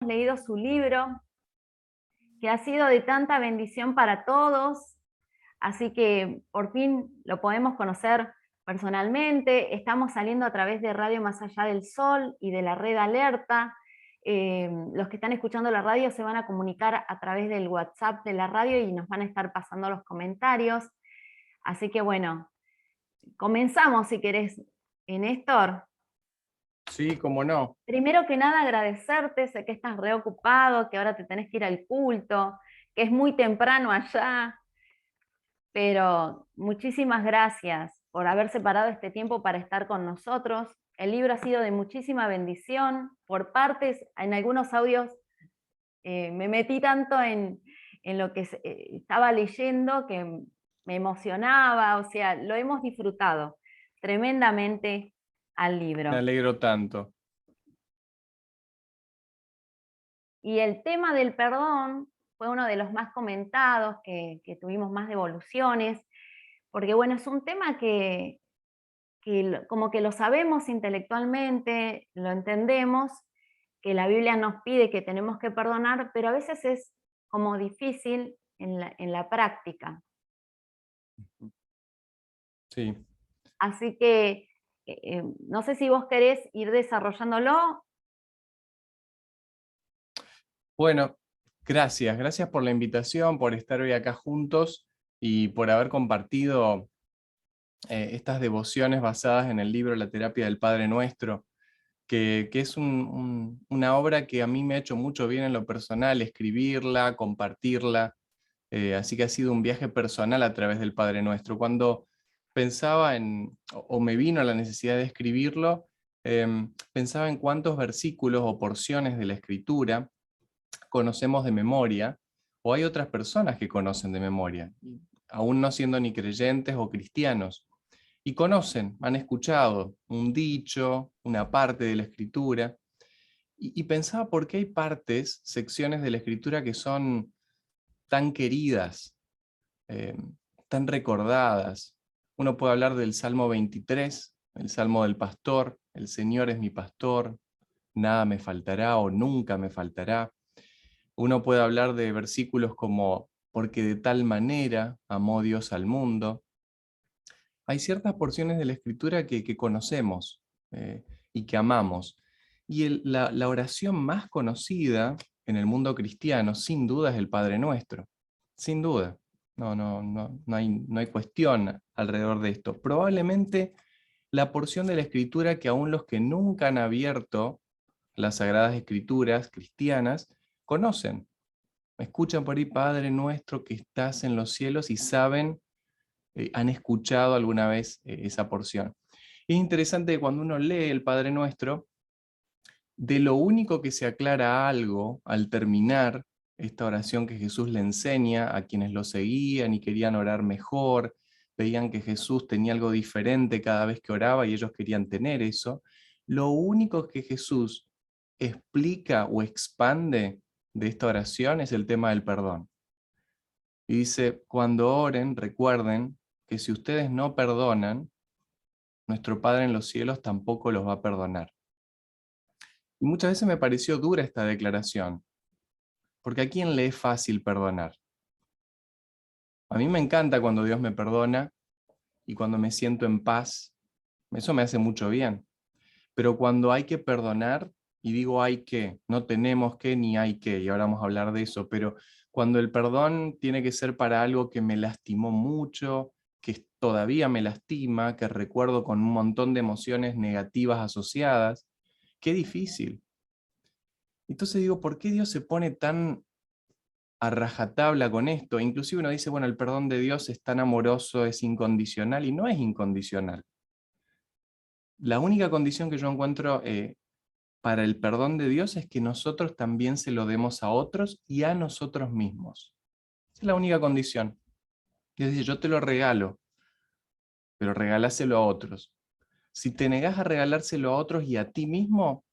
leído su libro, que ha sido de tanta bendición para todos, así que por fin lo podemos conocer personalmente. Estamos saliendo a través de Radio Más Allá del Sol y de la red Alerta. Los que están escuchando la radio se van a comunicar a través del WhatsApp de la radio y nos van a estar pasando los comentarios. Así que bueno, comenzamos si querés, Néstor. Sí, cómo no. Primero que nada agradecerte, sé que estás reocupado, que ahora te tenés que ir al culto, que es muy temprano allá, pero muchísimas gracias por haber separado este tiempo para estar con nosotros. El libro ha sido de muchísima bendición. Por partes, en algunos audios me metí tanto en lo que estaba leyendo que me emocionaba, o sea, lo hemos disfrutado tremendamente al Me libro. alegro tanto. Y el tema del perdón fue uno de los más comentados, que tuvimos más devoluciones, porque bueno, es un tema que como que lo sabemos intelectualmente, lo entendemos, que la Biblia nos pide que tenemos que perdonar, pero a veces es como difícil en la práctica. Sí. Así que no sé si vos querés ir desarrollándolo. Bueno, gracias. Gracias por la invitación, por estar hoy acá juntos y por haber compartido estas devociones basadas en el libro La terapia del Padre Nuestro, que es una obra que a mí me ha hecho mucho bien en lo personal, escribirla, compartirla. Así que ha sido un viaje personal a través del Padre Nuestro. Cuando pensaba o me vino la necesidad de escribirlo, pensaba en cuántos versículos o porciones de la Escritura conocemos de memoria, o hay otras personas que conocen de memoria, aún no siendo ni creyentes o cristianos, y conocen, han escuchado un dicho, una parte de la Escritura, y pensaba por qué hay partes, secciones de la Escritura que son tan queridas, eh, tan recordadas. Uno puede hablar del Salmo 23, el Salmo del Pastor, el Señor es mi pastor, nada me faltará o nunca me faltará. Uno puede hablar de versículos como, porque de tal manera amó Dios al mundo. Hay ciertas porciones de la Escritura que conocemos y que amamos. Y la oración más conocida en el mundo cristiano, sin duda, es el Padre Nuestro. Sin duda. No hay cuestión alrededor de esto. Probablemente la porción de la Escritura que aún los que nunca han abierto las Sagradas Escrituras cristianas conocen. Escuchan por ahí, Padre Nuestro que estás en los cielos, y saben, han escuchado alguna vez esa porción. Es interesante que cuando uno lee el Padre Nuestro, de lo único que se aclara algo al terminar esta oración que Jesús le enseña a quienes lo seguían y querían orar mejor, veían que Jesús tenía algo diferente cada vez que oraba y ellos querían tener eso, lo único que Jesús explica o expande de esta oración es el tema del perdón. Y dice, cuando oren, recuerden que si ustedes no perdonan, nuestro Padre en los cielos tampoco los va a perdonar. Y muchas veces me pareció dura esta declaración, porque ¿a quién le es fácil perdonar? A mí me encanta cuando Dios me perdona y cuando me siento en paz, eso me hace mucho bien. Pero cuando hay que perdonar, y digo hay que, no tenemos que ni hay que, y ahora vamos a hablar de eso, pero cuando el perdón tiene que ser para algo que me lastimó mucho, que todavía me lastima, que recuerdo con un montón de emociones negativas asociadas, qué difícil. Entonces digo, ¿por qué Dios se pone tan a rajatabla con esto? Inclusive uno dice, bueno, el perdón de Dios es tan amoroso, es incondicional, y no es incondicional. La única condición que yo encuentro para el perdón de Dios es que nosotros también se lo demos a otros y a nosotros mismos. Esa es la única condición. Es decir, yo te lo regalo, pero regaláselo a otros. Si te negás a regalárselo a otros y a ti mismo,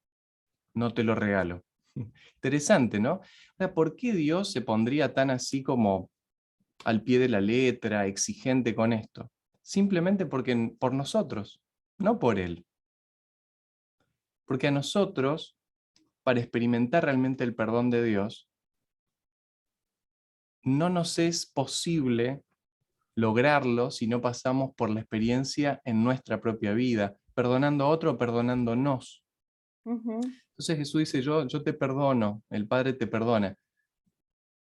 no te lo regalo. Interesante, ¿no? O sea, ¿por qué Dios se pondría tan así como al pie de la letra, exigente con esto? Simplemente porque por nosotros, no por Él. Porque a nosotros, para experimentar realmente el perdón de Dios, no nos es posible lograrlo si no pasamos por la experiencia en nuestra propia vida, perdonando a otro, perdonándonos. Ujú. Entonces Jesús dice, yo te perdono, el Padre te perdona.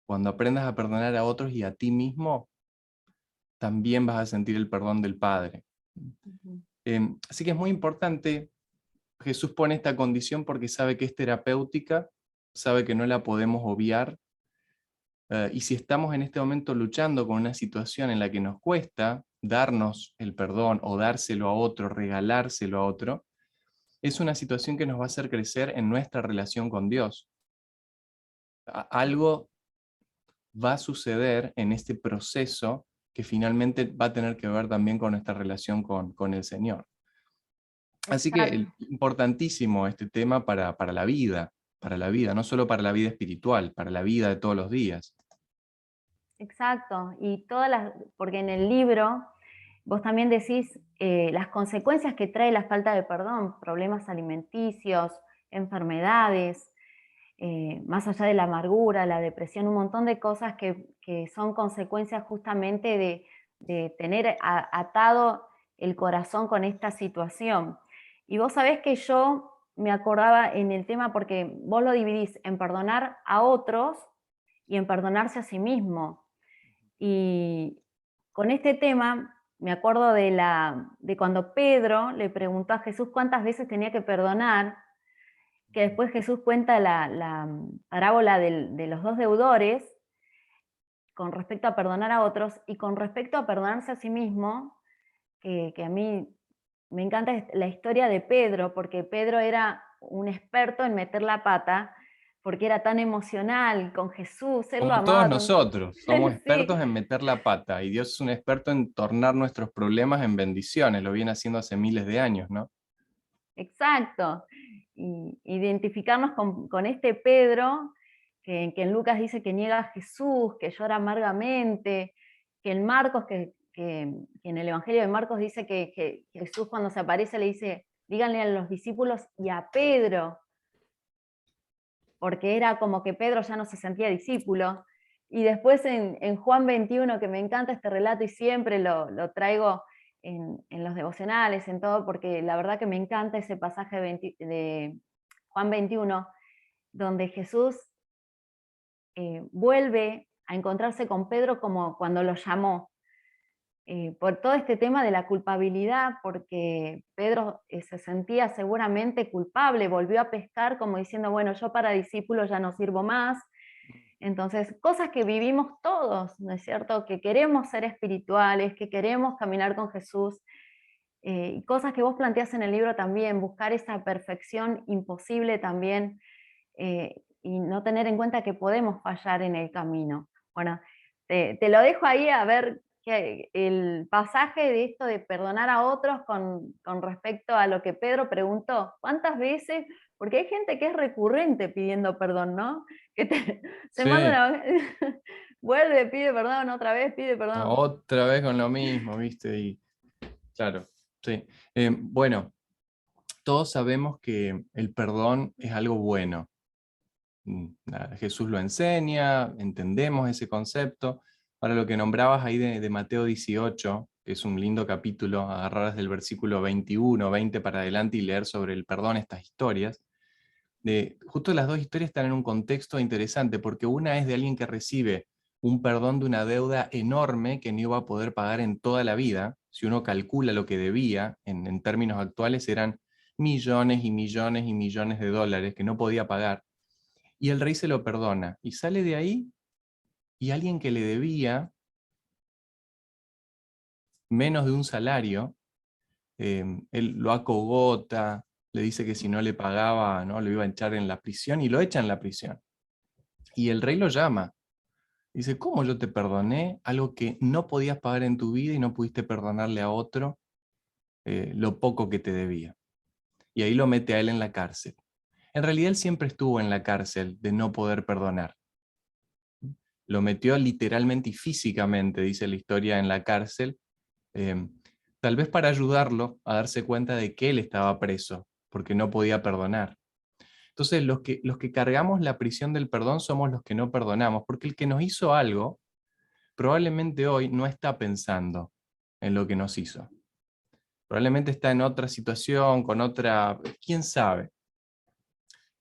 Cuando aprendas a perdonar a otros y a ti mismo, también vas a sentir el perdón del Padre. Ujú. Así que es muy importante, Jesús pone esta condición porque sabe que es terapéutica, sabe que no la podemos obviar, y si estamos en este momento luchando con una situación en la que nos cuesta darnos el perdón o dárselo a otro, regalárselo a otro, es una situación que nos va a hacer crecer en nuestra relación con Dios. Algo va a suceder en este proceso que finalmente va a tener que ver también con nuestra relación con el Señor. Así que Exacto. importantísimo este tema para la vida, no solo para la vida espiritual, para la vida de todos los días. Exacto, y porque en el libro vos también decís las consecuencias que trae la falta de perdón, problemas alimenticios, enfermedades, más allá de la amargura, la depresión, un montón de cosas que son consecuencias justamente de tener atado el corazón con esta situación. Y vos sabés que yo me acordaba en el tema, porque vos lo dividís en perdonar a otros y en perdonarse a sí mismo. Y con este tema me acuerdo de cuando Pedro le preguntó a Jesús cuántas veces tenía que perdonar, que después Jesús cuenta la parábola de los dos deudores con respecto a perdonar a otros y con respecto a perdonarse a sí mismo, que a mí me encanta la historia de Pedro, porque Pedro era un experto en meter la pata, porque era tan emocional con Jesús, él lo Como todos amaba con... nosotros, somos Sí, expertos en meter la pata y Dios es un experto en tornar nuestros problemas en bendiciones, lo viene haciendo hace miles de años, ¿no? exacto. Y identificarnos con este Pedro, que en Lucas dice que niega a Jesús, que llora amargamente, que en Marcos, que en el Evangelio de Marcos dice que Jesús cuando se aparece le dice, díganle a los discípulos y a Pedro, porque era como que Pedro ya no se sentía discípulo. Y después en Juan 21, que me encanta este relato y siempre lo traigo en los devocionales, en todo, porque la verdad que me encanta ese pasaje de Juan 21, donde Jesús vuelve a encontrarse con Pedro como cuando lo llamó, por todo este tema de la culpabilidad, porque Pedro se sentía seguramente culpable, volvió a pescar como diciendo, bueno, yo para discípulos ya no sirvo más. Entonces, cosas que vivimos todos, ¿no es cierto? Que queremos ser espirituales, que queremos caminar con Jesús, y cosas que vos planteás en el libro también, buscar esa perfección imposible también, y no tener en cuenta que podemos fallar en el camino. Bueno, te lo dejo ahí a ver el pasaje de esto de perdonar a otros con respecto a lo que Pedro preguntó. ¿Cuántas veces? Porque hay gente que es recurrente pidiendo perdón, ¿no? Que se manda Sí, una... vuelve, pide perdón, otra vez pide perdón. otra vez con lo mismo, ¿viste? Y claro, sí. Bueno, todos sabemos que el perdón es algo bueno. Jesús lo enseña, entendemos ese concepto. Ahora lo que nombrabas ahí de Mateo 18, que es un lindo capítulo, agarrar desde el versículo 21, 20 para adelante y leer sobre el perdón estas historias. Justo las dos historias están en un contexto interesante, porque una es de alguien que recibe un perdón de una deuda enorme que no iba a poder pagar en toda la vida. Si uno calcula lo que debía, en términos actuales eran millones y millones y millones de dólares que no podía pagar y el rey se lo perdona. Y sale de ahí y alguien que le debía menos de un salario, él lo acogota, le dice que si no le pagaba, ¿no? Lo iba a echar en la prisión y lo echa en la prisión. Y el rey lo llama. Dice, ¿cómo yo te perdoné algo que no podías pagar en tu vida y no pudiste perdonarle a otro lo poco que te debía? Y ahí lo mete a él en la cárcel. En realidad él siempre estuvo en la cárcel de no poder perdonar. Lo metió literalmente y físicamente, dice la historia, en la cárcel, eh, tal vez para ayudarlo a darse cuenta de que él estaba preso, porque no podía perdonar. Entonces los que cargamos la prisión del perdón somos los que no perdonamos, porque el que nos hizo algo probablemente hoy no está pensando en lo que nos hizo. Probablemente está en otra situación, con otra, quién sabe.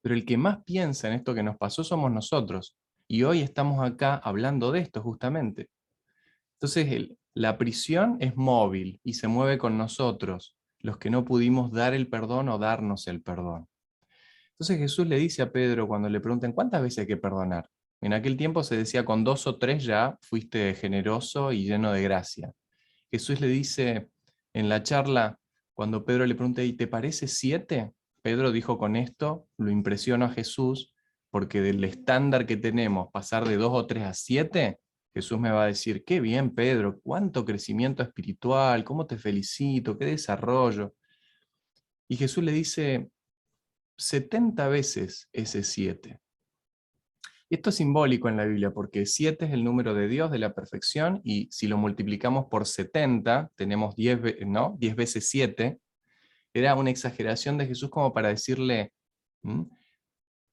Pero el que más piensa en esto que nos pasó somos nosotros. Y hoy estamos acá hablando de esto justamente. Entonces la prisión es móvil y se mueve con nosotros, los que no pudimos dar el perdón o darnos el perdón. Entonces Jesús le dice a Pedro cuando le preguntan ¿cuántas veces hay que perdonar? En aquel tiempo se decía con 2 o 3 ya fuiste generoso y lleno de gracia. Jesús le dice en la charla, cuando Pedro le pregunta, ¿y te parece 7? Pedro dijo con esto, lo impresionó a Jesús, porque del estándar que tenemos, pasar de 2 o 3 a 7, Jesús me va a decir, qué bien Pedro, cuánto crecimiento espiritual, cómo te felicito, qué desarrollo. Y Jesús le dice, 70 veces ese 7. Y esto es simbólico en la Biblia, porque 7 es el número de Dios, de la perfección, y si lo multiplicamos por 70, tenemos 10, ¿no? 10 veces 7. Era una exageración de Jesús como para decirle,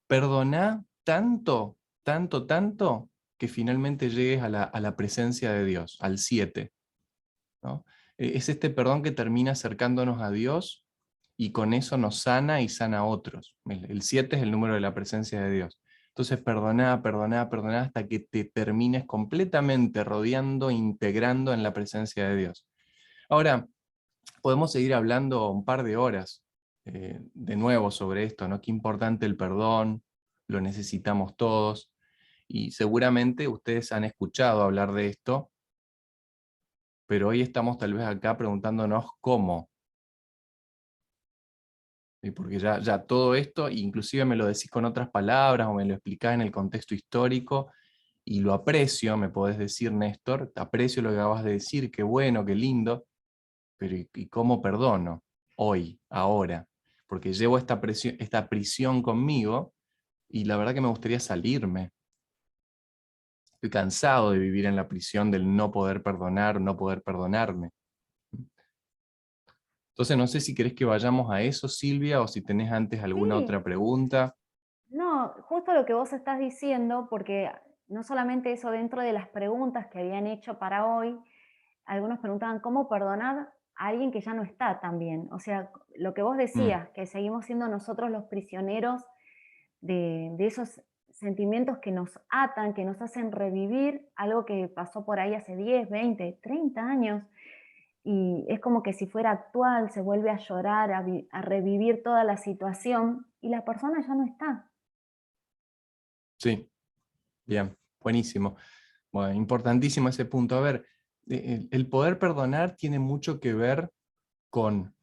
perdoná tanto, tanto, tanto, que finalmente llegues a la presencia de Dios, al 7. ¿No? Es este perdón que termina acercándonos a Dios y con eso nos sana y sana a otros. El 7 es el número de la presencia de Dios. Entonces perdoná, perdoná, perdoná hasta que te termines completamente rodeando, integrando en la presencia de Dios. Ahora, podemos seguir hablando un par de horas de nuevo sobre esto, ¿no? Qué importante el perdón, lo necesitamos todos, y seguramente ustedes han escuchado hablar de esto, pero hoy estamos tal vez acá preguntándonos cómo. Porque ya todo esto, inclusive me lo decís con otras palabras o me lo explicás en el contexto histórico, y lo aprecio, me podés decir, Néstor, aprecio lo que acabas de decir, qué bueno, qué lindo, pero ¿y cómo perdono? Hoy, ahora, porque llevo esta prisión conmigo y la verdad que me gustaría salirme. Estoy cansado de vivir en la prisión del no poder perdonar, no poder perdonarme. Entonces no sé si querés que vayamos a eso, Silvia, o si tenés antes alguna Sí, otra pregunta. no, justo lo que vos estás diciendo, porque no solamente eso dentro de las preguntas que habían hecho para hoy, algunos preguntaban cómo perdonar a alguien que ya no está también. O sea, lo que vos Mm, decías, que seguimos siendo nosotros los prisioneros de esos sentimientos que nos atan, que nos hacen revivir algo que pasó por ahí hace 10, 20, 30 años. Y es como que si fuera actual, se vuelve a llorar, a revivir toda la situación y la persona ya no está. sí, bien, buenísimo. Bueno, importantísimo ese punto. A ver, el poder perdonar tiene mucho que ver con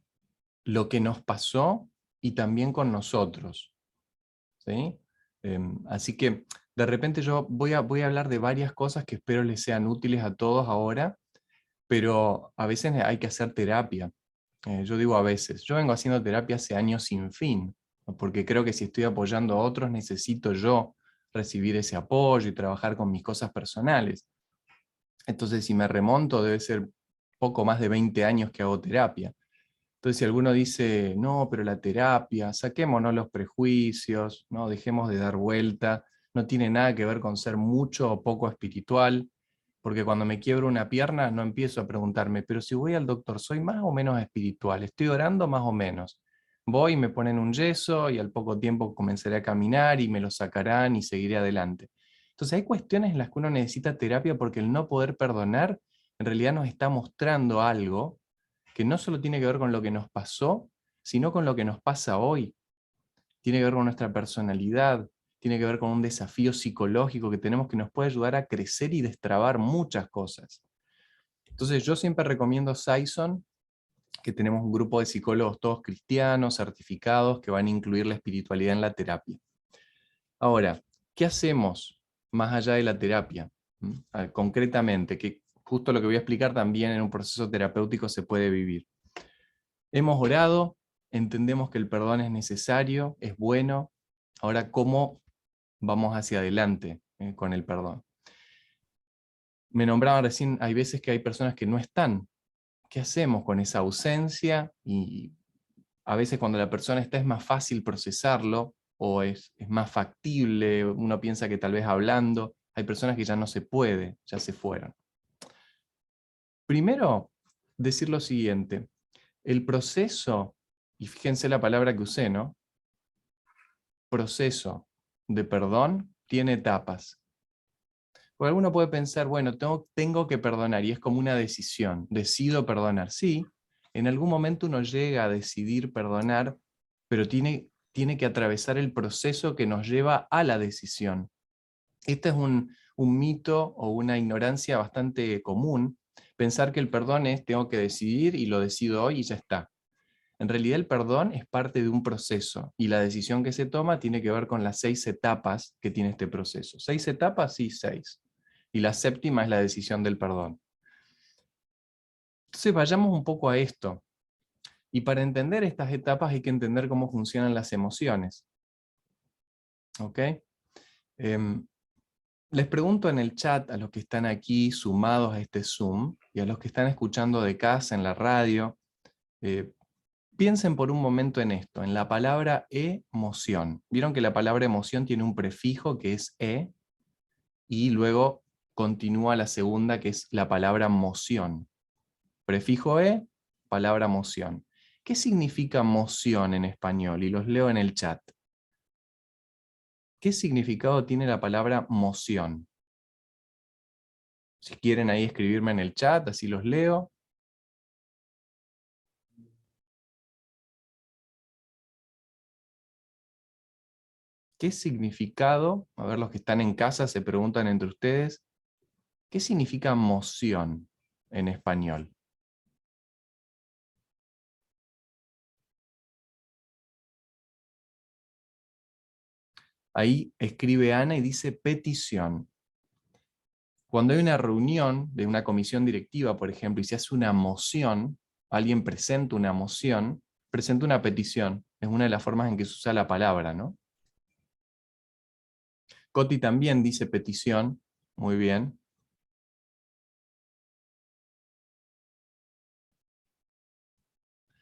lo que nos pasó y también con nosotros. ¿Sí? Así que de repente yo voy a hablar de varias cosas que espero les sean útiles a todos ahora, pero a veces hay que hacer terapia. Yo digo a veces, yo vengo haciendo terapia hace años sin fin, ¿no? Porque creo que si estoy apoyando a otros necesito yo recibir ese apoyo y trabajar con mis cosas personales. Entonces si me remonto debe ser poco más de 20 años que hago terapia. Entonces, si alguno dice, no, pero la terapia, saquémonos los prejuicios, ¿no? Dejemos de dar vuelta, no tiene nada que ver con ser mucho o poco espiritual, porque cuando me quiebro una pierna no empiezo a preguntarme, pero si voy al doctor, ¿soy más o menos espiritual? ¿Estoy orando más o menos? Voy, me ponen un yeso y al poco tiempo comenzaré a caminar y me lo sacarán y seguiré adelante. Entonces, hay cuestiones en las que uno necesita terapia porque el no poder perdonar en realidad nos está mostrando algo que no solo tiene que ver con lo que nos pasó, sino con lo que nos pasa hoy. Tiene que ver con nuestra personalidad, tiene que ver con un desafío psicológico que tenemos que nos puede ayudar a crecer y destrabar muchas cosas. Entonces yo siempre recomiendo Saison, que tenemos un grupo de psicólogos todos cristianos, certificados, que van a incluir la espiritualidad en la terapia. Ahora, ¿qué hacemos más allá de la terapia? Concretamente, que justo lo que voy a explicar también en un proceso terapéutico se puede vivir. Hemos orado, entendemos que el perdón es necesario, es bueno. Ahora, ¿cómo vamos hacia adelante con el perdón? Me nombraban recién, hay veces que hay personas que no están. ¿Qué hacemos con esa ausencia? Y a veces cuando la persona está es más fácil procesarlo, o es más factible, uno piensa que tal vez hablando, hay personas que ya no se puede, ya se fueron. Primero, decir lo siguiente, el proceso, y fíjense la palabra que usé, ¿no? Proceso de perdón tiene etapas. Porque alguno puede pensar, bueno, tengo que perdonar, y es como una decisión, decido perdonar. Sí, en algún momento uno llega a decidir perdonar, pero tiene que atravesar el proceso que nos lleva a la decisión. Este es un mito o una ignorancia bastante común, pensar que el perdón es tengo que decidir y lo decido hoy y ya está. En realidad el perdón es parte de un proceso y la decisión que se toma tiene que ver con las 6 etapas que tiene este proceso. ¿6 etapas? Sí, 6. Y la séptima es la decisión del perdón. Entonces vayamos un poco a esto. Y para entender estas etapas hay que entender cómo funcionan las emociones. ¿Ok? Les pregunto en el chat a los que están aquí sumados a este Zoom y a los que están escuchando de casa en la radio, eh, piensen por un momento en esto, en la palabra emoción. Vieron que la palabra emoción tiene un prefijo que es e, y luego continúa la segunda que es la palabra moción. Prefijo e, palabra moción. ¿Qué significa moción en español? Y los leo en el chat. ¿Qué significado tiene la palabra moción? Si quieren ahí escribirme en el chat, así los leo. ¿Qué significado? A ver, los que están en casa se preguntan entre ustedes, ¿qué significa moción en español? Ahí escribe Ana y dice petición. Cuando hay una reunión de una comisión directiva, por ejemplo, y se hace una moción, alguien presenta una moción, presenta una petición. Es una de las formas en que se usa la palabra, ¿no? Coti también dice petición. Muy bien.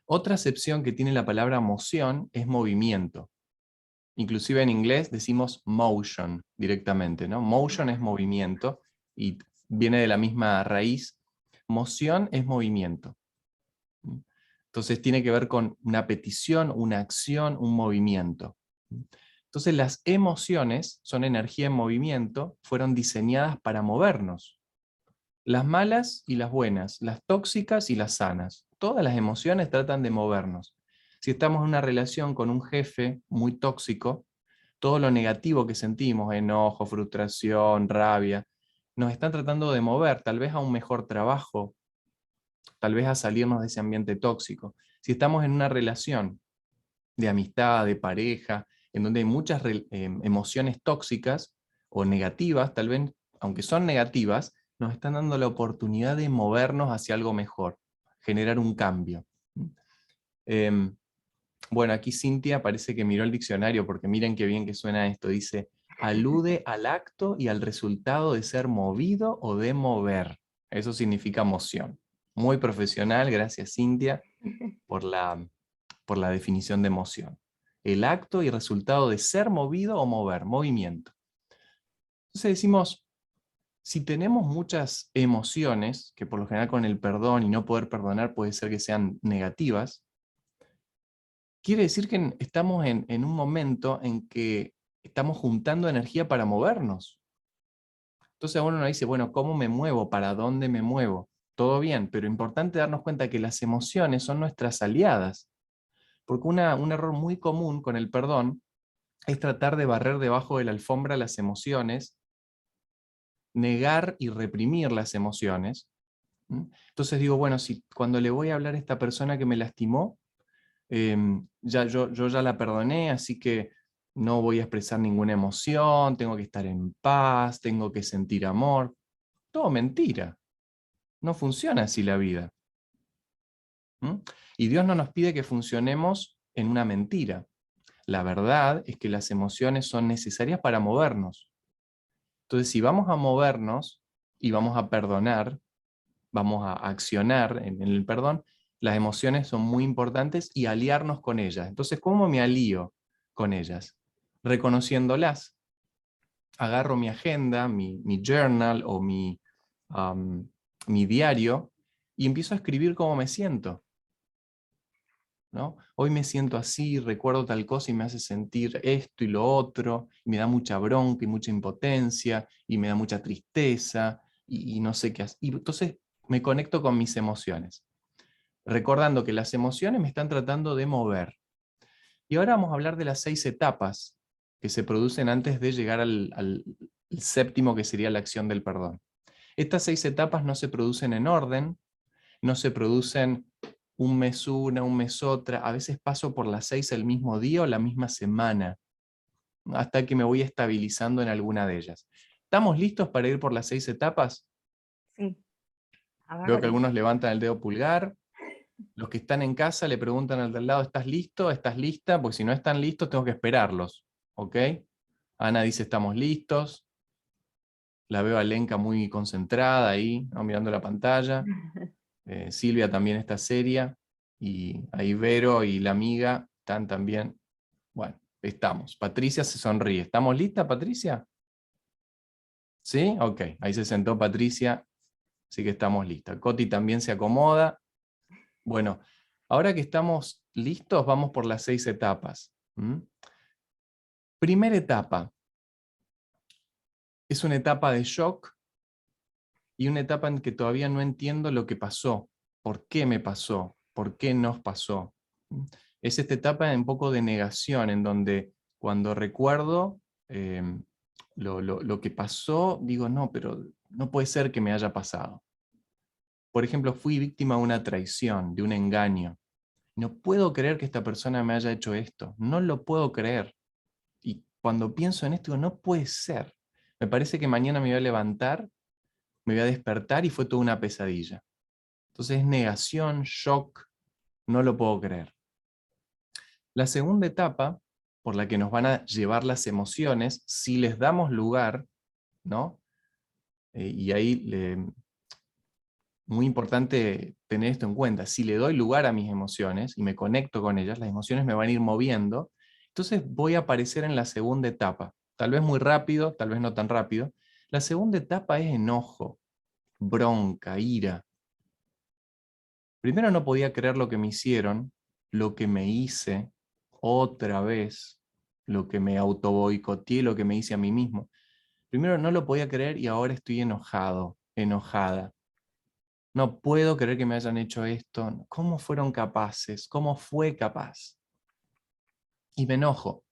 Otra acepción que tiene la palabra moción es movimiento. Inclusive en inglés decimos motion directamente, ¿no? Motion es movimiento y viene de la misma raíz. Moción es movimiento. Entonces tiene que ver con una petición, una acción, un movimiento. Entonces las emociones son energía en movimiento, fueron diseñadas para movernos. Las malas y las buenas, las tóxicas y las sanas. Todas las emociones tratan de movernos. Si estamos en una relación con un jefe muy tóxico, todo lo negativo que sentimos, enojo, frustración, rabia, nos están tratando de mover, tal vez a un mejor trabajo, tal vez a salirnos de ese ambiente tóxico. Si estamos en una relación de amistad, de pareja, en donde hay muchas emociones tóxicas o negativas, tal vez, aunque son negativas, nos están dando la oportunidad de movernos hacia algo mejor, generar un cambio. Em, bueno, aquí Cintia parece que miró el diccionario, porque miren qué bien que suena esto. Dice, alude al acto y al resultado de ser movido o de mover. Eso significa moción. Muy profesional, gracias Cintia por la definición de emoción. El acto y resultado de ser movido o mover, movimiento. Entonces decimos, si tenemos muchas emociones, que por lo general con el perdón y no poder perdonar puede ser que sean negativas, quiere decir que estamos en un momento en que estamos juntando energía para movernos. Entonces uno dice, bueno, ¿cómo me muevo? ¿Para dónde me muevo? Todo bien, pero importante darnos cuenta que las emociones son nuestras aliadas. Porque un error muy común con el perdón es tratar de barrer debajo de la alfombra las emociones, negar y reprimir las emociones. Entonces digo, bueno, si cuando le voy a hablar a esta persona que me lastimó, yo ya la perdoné, así que no voy a expresar ninguna emoción, tengo que estar en paz, tengo que sentir amor. Todo mentira. No funciona así la vida. Y Dios no nos pide que funcionemos en una mentira. La verdad es que las emociones son necesarias para movernos. Entonces, si vamos a movernos y vamos a perdonar, vamos a accionar en el perdón, las emociones son muy importantes y aliarnos con ellas. Entonces, ¿cómo me alío con ellas? reconociéndolas. Agarro mi agenda, mi journal o mi diario y empiezo a escribir cómo me siento, ¿no? Hoy me siento así, recuerdo tal cosa y me hace sentir esto y lo otro, y me da mucha bronca y mucha impotencia, y me da mucha tristeza, y no sé qué hacer. Y entonces me conecto con mis emociones, recordando que las emociones me están tratando de mover. Y ahora vamos a hablar de las 6 etapas que se producen antes de llegar al séptimo, que sería la acción del perdón. Estas 6 etapas no se producen en orden, no se producen un mes una, un mes otra, a veces paso por las 6 el mismo día o la misma semana, hasta que me voy estabilizando en alguna de ellas. ¿Estamos listos para ir por las 6 etapas? Sí, a Veo que ver. algunos levantan el dedo pulgar. Los que están en casa le preguntan al del lado, ¿estás listo? ¿Estás lista? Porque si no están listos, tengo que esperarlos. ¿Ok? Ana dice, estamos listos. La veo a Lenka muy concentrada ahí, ¿no? Mirando la pantalla. Silvia también está seria. Y ahí Vero y la amiga están también. Bueno, estamos. Patricia se sonríe. ¿Estamos listas, Patricia? ¿Sí? Ok. Ahí se sentó Patricia. Así que estamos listas. Coti también se acomoda. Bueno, ahora que estamos listos, vamos por las 6 etapas. ¿Mm? Primera etapa. Es una etapa de shock y una etapa en que todavía no entiendo lo que pasó, por qué me pasó, por qué nos pasó. ¿Mm? Es esta etapa un poco de negación, en donde cuando recuerdo lo que pasó, digo, no, pero no puede ser que me haya pasado. Por ejemplo, fui víctima de una traición, de un engaño. No puedo creer que esta persona me haya hecho esto, no lo puedo creer. Y cuando pienso en esto, digo, no puede ser. Me parece que mañana me voy a levantar, me voy a despertar y fue toda una pesadilla. Entonces es negación, shock, no lo puedo creer. La segunda etapa, por la que nos van a llevar las emociones, si les damos lugar, ¿no? Y ahí muy importante tener esto en cuenta. Si le doy lugar a mis emociones y me conecto con ellas, las emociones me van a ir moviendo. Entonces voy a aparecer en la segunda etapa. Tal vez muy rápido, tal vez no tan rápido. La segunda etapa es enojo, bronca, ira. Primero no podía creer lo que me hicieron, lo que me hice otra vez, lo que me autoboicoteé, lo que me hice a mí mismo. Primero no lo podía creer y ahora estoy enojado, enojada. No puedo creer que me hayan hecho esto. ¿Cómo fueron capaces? ¿Cómo fue capaz? Y me enojo.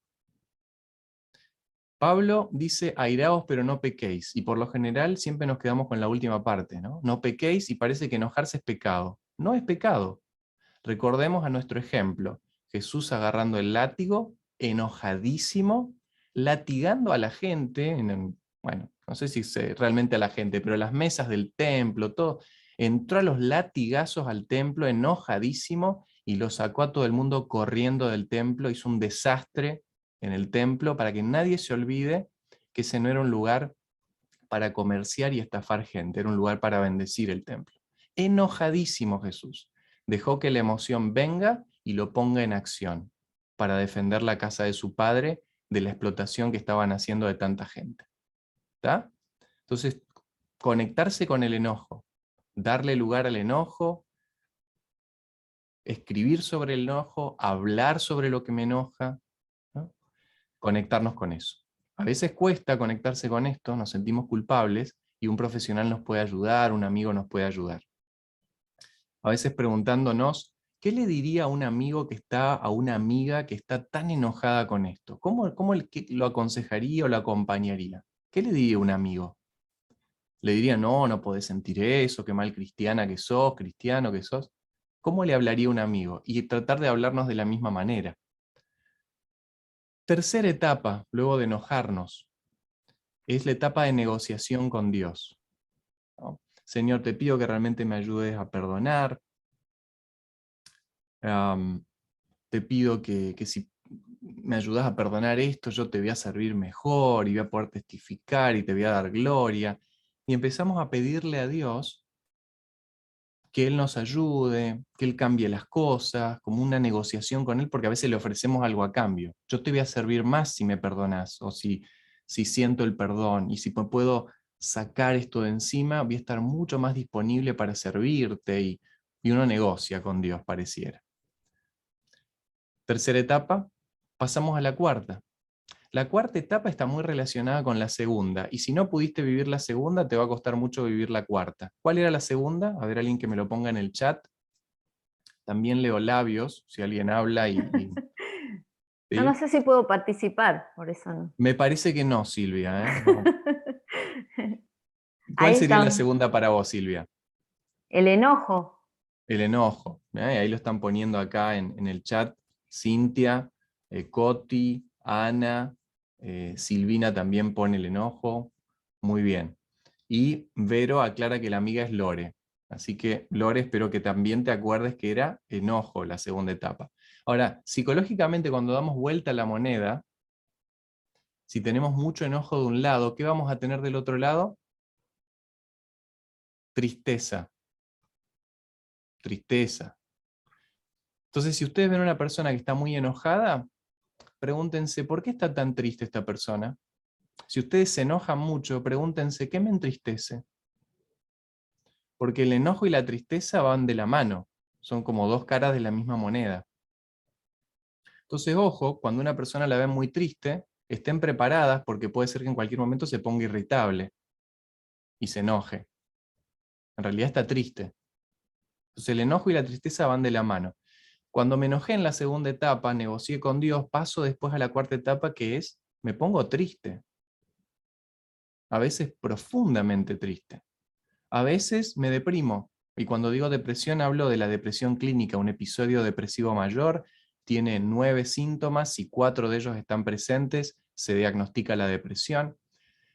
Pablo dice, airaos pero no pequéis. Y por lo general siempre nos quedamos con la última parte, ¿no? No pequéis y parece que enojarse es pecado. No es pecado. Recordemos a nuestro ejemplo. Jesús agarrando el látigo, enojadísimo, latigando a la gente, bueno, no sé si realmente a la gente, pero las mesas del templo, todo. Entró a los latigazos al templo enojadísimo y lo sacó a todo el mundo corriendo del templo, hizo un desastre en el templo para que nadie se olvide que ese no era un lugar para comerciar y estafar gente, era un lugar para bendecir el templo. Enojadísimo Jesús. Dejó que la emoción venga y lo ponga en acción para defender la casa de su padre de la explotación que estaban haciendo de tanta gente. ¿Está? Entonces, conectarse con el enojo, darle lugar al enojo, escribir sobre el enojo, hablar sobre lo que me enoja, ¿no? Conectarnos con eso. A veces cuesta conectarse con esto, nos sentimos culpables y un profesional nos puede ayudar, un amigo nos puede ayudar. A veces preguntándonos, ¿qué le diría a un amigo que está, a una amiga que está tan enojada con esto? ¿Cómo lo aconsejaría o lo acompañaría? ¿Qué le diría a un amigo? ¿Le diría, no, no podés sentir eso, qué mal cristiana que sos, cristiano que sos? ¿Cómo le hablaría a un amigo? Y tratar de hablarnos de la misma manera. Tercera etapa, luego de enojarnos, es la etapa de negociación con Dios, ¿no? Señor, te pido que realmente me ayudes a perdonar. Te pido que si me ayudas a perdonar esto, yo te voy a servir mejor y voy a poder testificar y te voy a dar gloria. Y empezamos a pedirle a Dios que Él nos ayude, que Él cambie las cosas, como una negociación con Él, porque a veces le ofrecemos algo a cambio. Yo te voy a servir más si me perdonas, o si siento el perdón, y si puedo sacar esto de encima, voy a estar mucho más disponible para servirte, y uno negocia con Dios, pareciera. Tercera etapa, pasamos a la cuarta. La cuarta etapa está muy relacionada con la segunda, y si no pudiste vivir la segunda, te va a costar mucho vivir la cuarta. ¿Cuál era la segunda? A ver, alguien que me lo ponga en el chat. También leo labios, si alguien habla Yo no ¿sí? sé si puedo participar, por eso no. Me parece que no, Silvia, ¿eh? No. ¿Cuál Ahí sería la está, segunda para vos, Silvia? el enojo. El enojo. Ahí lo están poniendo acá en el chat. Cintia, Coti, Ana, Silvina también pone el enojo. Muy bien. Y Vero aclara que la amiga es Lore. Así que, Lore, espero que también te acuerdes que era enojo la segunda etapa. Ahora, psicológicamente, cuando damos vuelta a la moneda, si tenemos mucho enojo de un lado, ¿qué vamos a tener del otro lado? Tristeza. Tristeza. Entonces, si ustedes ven a una persona que está muy enojada, pregúntense, ¿por qué está tan triste esta persona? Si ustedes se enojan mucho, pregúntense, ¿qué me entristece? Porque el enojo y la tristeza van de la mano, son como dos caras de la misma moneda. Entonces, ojo, cuando una persona la ven muy triste, estén preparadas porque puede ser que en cualquier momento se ponga irritable y se enoje. En realidad está triste. Entonces, el enojo y la tristeza van de la mano. Cuando me enojé en la segunda etapa, negocié con Dios, paso después a la cuarta etapa, que es, me pongo triste. A veces profundamente triste. A veces me deprimo, y cuando digo depresión hablo de la depresión clínica, un episodio depresivo mayor, tiene 9 síntomas y 4 de ellos están presentes, se diagnostica la depresión.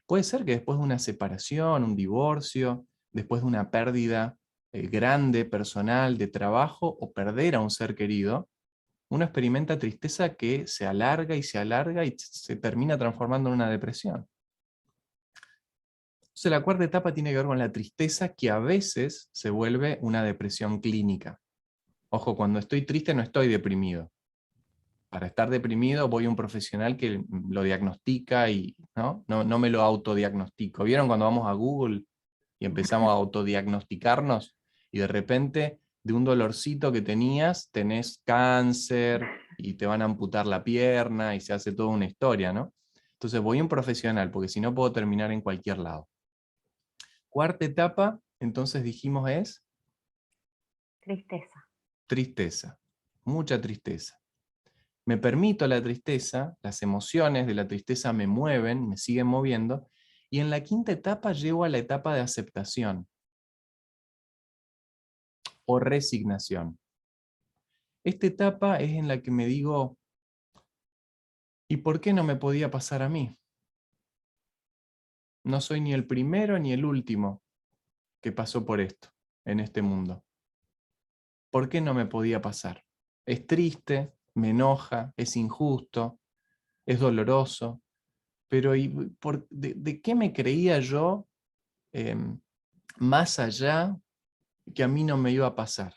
Puede ser que después de una separación, un divorcio, después de una pérdida grande, personal, de trabajo, o perder a un ser querido, uno experimenta tristeza que se alarga y se termina transformando en una depresión. Entonces la cuarta etapa tiene que ver con la tristeza que a veces se vuelve una depresión clínica. Ojo, cuando estoy triste no estoy deprimido. Para estar deprimido voy a un profesional que lo diagnostica y no me lo autodiagnostico. ¿Vieron cuando vamos a Google y empezamos a autodiagnosticarnos y de repente de un dolorcito que tenías tenés cáncer y te van a amputar la pierna y se hace toda una historia, ¿no? Entonces voy a un profesional porque si no puedo terminar en cualquier lado. Cuarta etapa, entonces dijimos es Tristeza. tristeza, mucha tristeza. Me permito la tristeza, las emociones de la tristeza me mueven, me siguen moviendo, y en la quinta etapa llego a la etapa de aceptación o resignación. Esta etapa es en la que me digo, ¿y por qué no me podía pasar a mí? No soy ni el primero ni el último que pasó por esto en este mundo. ¿Por qué no me podía pasar? Es triste, me enoja, es injusto, es doloroso, pero de qué me creía yo más allá que a mí no me iba a pasar?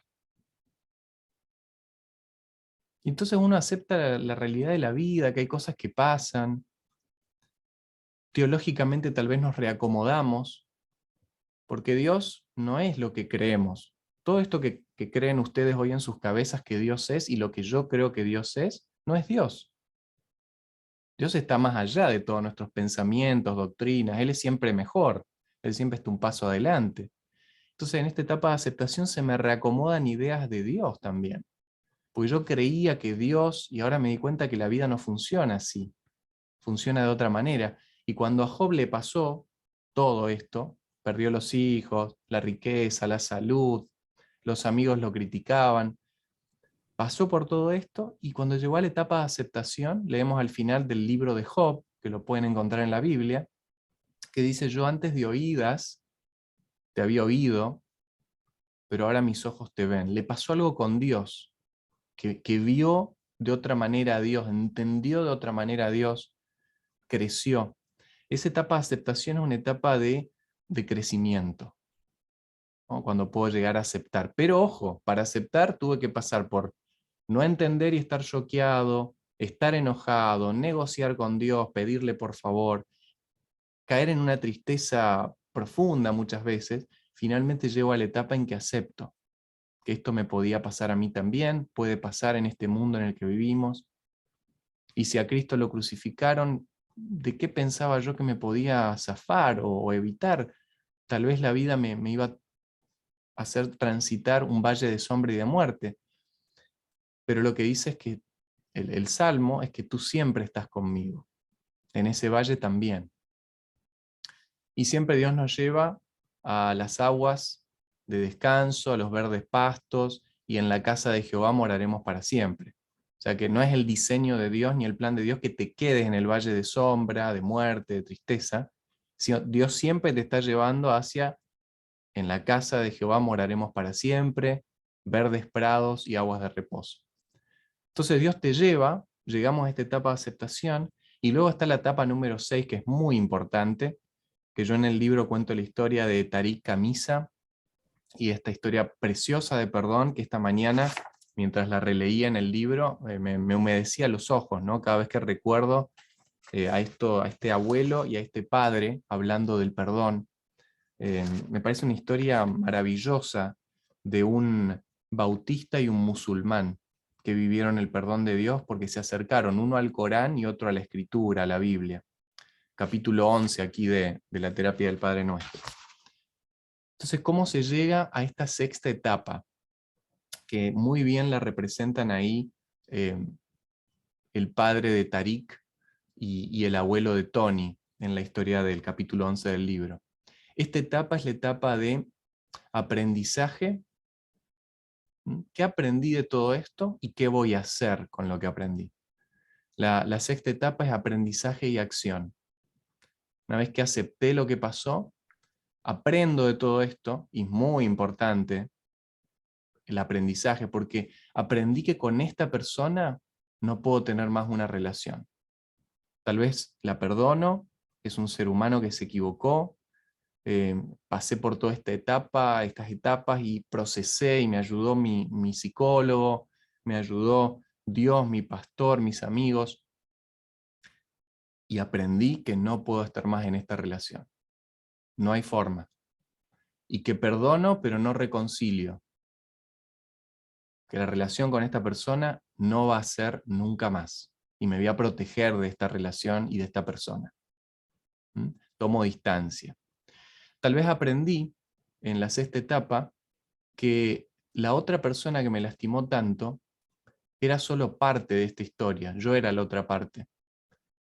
Y entonces uno acepta la realidad de la vida, que hay cosas que pasan, teológicamente tal vez nos reacomodamos, porque Dios no es lo que creemos. Todo esto que creen ustedes hoy en sus cabezas que Dios es y lo que yo creo que Dios es, no es Dios. Dios está más allá de todos nuestros pensamientos, doctrinas, Él es siempre mejor, Él siempre está un paso adelante. Entonces en esta etapa de aceptación se me reacomodan ideas de Dios también, porque yo creía que Dios, y ahora me di cuenta que la vida no funciona así, funciona de otra manera. Y cuando a Job le pasó todo esto, perdió los hijos, la riqueza, la salud, los amigos lo criticaban, pasó por todo esto y cuando llegó a la etapa de aceptación, leemos al final del libro de Job, que lo pueden encontrar en la Biblia, que dice, yo antes de oídas te había oído, pero ahora mis ojos te ven. Le pasó algo con Dios, que vio de otra manera a Dios, entendió de otra manera a Dios, creció. Esa etapa de aceptación es una etapa de crecimiento. ¿no? Cuando puedo llegar a aceptar. Pero ojo, para aceptar tuve que pasar por no entender y estar choqueado, estar enojado, negociar con Dios, pedirle por favor, caer en una tristeza profunda muchas veces. Finalmente llego a la etapa en que acepto que esto me podía pasar a mí también, puede pasar en este mundo en el que vivimos. Y si a Cristo lo crucificaron, ¿de qué pensaba yo que me podía zafar o evitar? Tal vez la vida me iba a hacer transitar un valle de sombra y de muerte. Pero lo que dice es que el Salmo es que tú siempre estás conmigo, en ese valle también. Y siempre Dios nos lleva a las aguas de descanso, a los verdes pastos, y en la casa de Jehová moraremos para siempre. O sea que no es el diseño de Dios ni el plan de Dios que te quedes en el valle de sombra, de muerte, de tristeza, sino Dios siempre te está llevando hacia, en la casa de Jehová moraremos para siempre, verdes prados y aguas de reposo. Entonces Dios te lleva, llegamos a esta etapa de aceptación, y luego está la etapa número 6, que es muy importante, que yo en el libro cuento la historia de Tariq Camisa, y esta historia preciosa de perdón que esta mañana, mientras la releía en el libro, me humedecía los ojos, ¿no? Cada vez que recuerdo a este abuelo y a este padre hablando del perdón. Me parece una historia maravillosa de un bautista y un musulmán que vivieron el perdón de Dios porque se acercaron uno al Corán y otro a la Escritura, a la Biblia. Capítulo 11 aquí de la terapia del Padre Nuestro. Entonces, ¿cómo se llega a esta sexta etapa? Que muy bien la representan ahí eh, el padre de Tariq y el abuelo de Tony en la historia del capítulo 11 del libro. Esta etapa es la etapa de aprendizaje. ¿Qué aprendí de todo esto y qué voy a hacer con lo que aprendí? La sexta etapa es aprendizaje y acción. Una vez que acepté lo que pasó, aprendo de todo esto, y es muy importante el aprendizaje, porque aprendí que con esta persona no puedo tener más una relación. Tal vez la perdono, es un ser humano que se equivocó, pasé por toda esta etapa, estas etapas y procesé y me ayudó mi psicólogo, me ayudó Dios, mi pastor, mis amigos, y aprendí que no puedo estar más en esta relación. No hay forma. Y que perdono, pero no reconcilio. Que la relación con esta persona no va a ser nunca más. Y me voy a proteger de esta relación y de esta persona. Tomo distancia. Tal vez aprendí en la sexta etapa que la otra persona que me lastimó tanto era solo parte de esta historia, yo era la otra parte.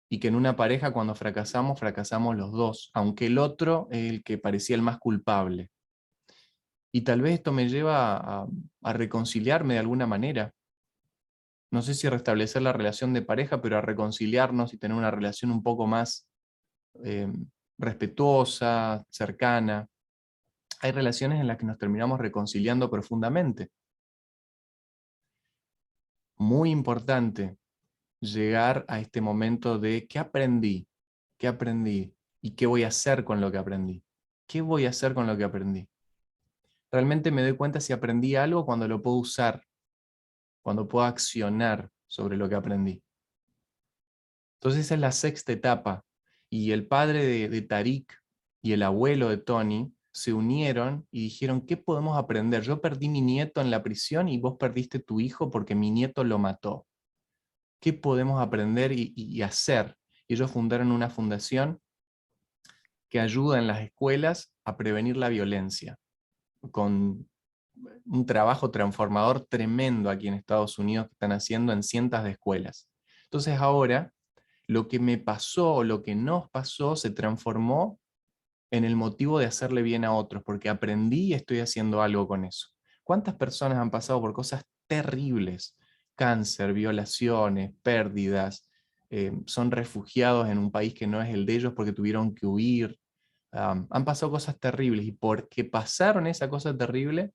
Y que en una pareja cuando fracasamos, fracasamos los dos, aunque el otro es el que parecía el más culpable. Y tal vez esto me lleva a reconciliarme de alguna manera. No sé si a restablecer la relación de pareja, pero a reconciliarnos y tener una relación un poco más eh, respetuosa, cercana. Hay relaciones en las que nos terminamos reconciliando profundamente. Muy importante llegar a este momento de qué aprendí y qué voy a hacer con lo que aprendí. ¿Qué voy a hacer con lo que aprendí? Realmente me doy cuenta si aprendí algo cuando lo puedo usar, cuando puedo accionar sobre lo que aprendí. Entonces esa es la sexta etapa. Y el padre de Tariq y el abuelo de Tony se unieron y dijeron, ¿qué podemos aprender? Yo perdí mi nieto en la prisión y vos perdiste tu hijo porque mi nieto lo mató. ¿Qué podemos aprender y hacer? Y ellos fundaron una fundación que ayuda en las escuelas a prevenir la violencia, con un trabajo transformador tremendo aquí en Estados Unidos que están haciendo en cientos de escuelas. Entonces ahora, lo que me pasó, lo que nos pasó, se transformó en el motivo de hacerle bien a otros, porque aprendí y estoy haciendo algo con eso. ¿Cuántas personas han pasado por cosas terribles? Cáncer, violaciones, pérdidas, son refugiados en un país que no es el de ellos porque tuvieron que huir. Han pasado cosas terribles y porque pasaron esa cosa terrible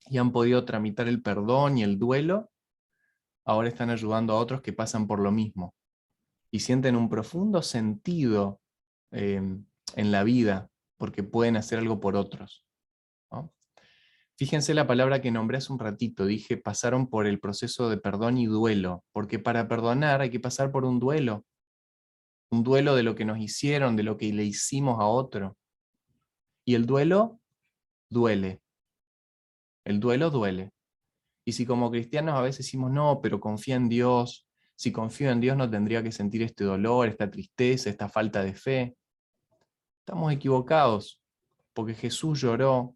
y han podido tramitar el perdón y el duelo, ahora están ayudando a otros que pasan por lo mismo y sienten un profundo sentido en la vida porque pueden hacer algo por otros. ¿no? Fíjense la palabra que nombré hace un ratito, dije pasaron por el proceso de perdón y duelo, porque para perdonar hay que pasar por un duelo de lo que nos hicieron, de lo que le hicimos a otro. Y el duelo duele, el duelo duele. Y si como cristianos a veces decimos, no, pero confía en Dios, si confío en Dios no tendría que sentir este dolor, esta tristeza, esta falta de fe, estamos equivocados, porque Jesús lloró,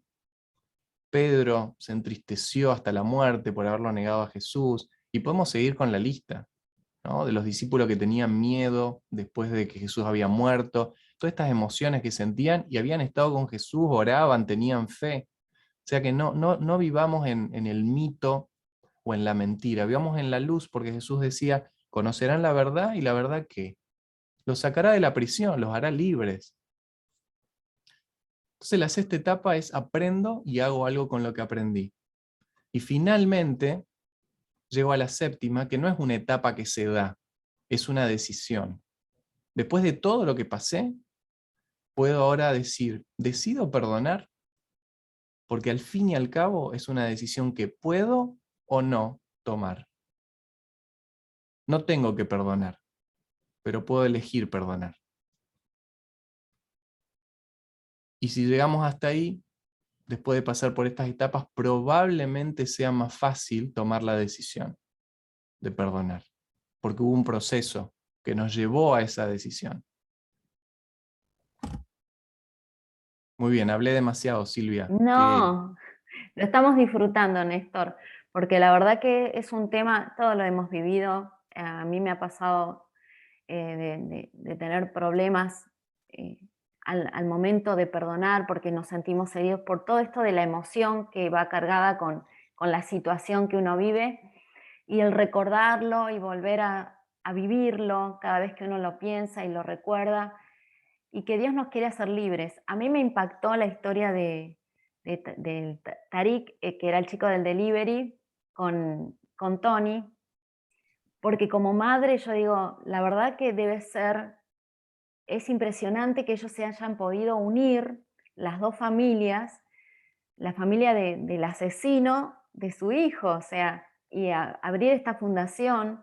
Pedro se entristeció hasta la muerte por haberlo negado a Jesús, y podemos seguir con la lista, ¿no? De los discípulos que tenían miedo después de que Jesús había muerto, todas estas emociones que sentían y habían estado con Jesús, oraban, tenían fe. O sea que no vivamos en el mito o en la mentira, vivamos en la luz, porque Jesús decía, conocerán la verdad y la verdad ¿qué? Los sacará de la prisión, los hará libres. Entonces la sexta etapa es aprendo y hago algo con lo que aprendí. Y finalmente llego a la séptima, que no es una etapa que se da, es una decisión. Después de todo lo que pasé, puedo ahora decir, decido perdonar, porque al fin y al cabo es una decisión que puedo o no tomar. No tengo que perdonar, pero puedo elegir perdonar. Y si llegamos hasta ahí, después de pasar por estas etapas, probablemente sea más fácil tomar la decisión de perdonar, porque hubo un proceso que nos llevó a esa decisión. Muy bien, hablé demasiado, Silvia. No, lo estamos disfrutando, Néstor, porque la verdad que es un tema, todo lo hemos vivido, a mí me ha pasado de tener problemas eh, al momento de perdonar porque nos sentimos heridos por todo esto de la emoción que va cargada con la situación que uno vive y el recordarlo y volver a vivirlo cada vez que uno lo piensa y lo recuerda y que Dios nos quiere hacer libres. A mí me impactó la historia de Tarik, que era el chico del delivery, con Tony, porque como madre yo digo, la verdad que debe ser, es impresionante que ellos se hayan podido unir, las dos familias, la familia del asesino de su hijo, o sea, y abrir esta fundación,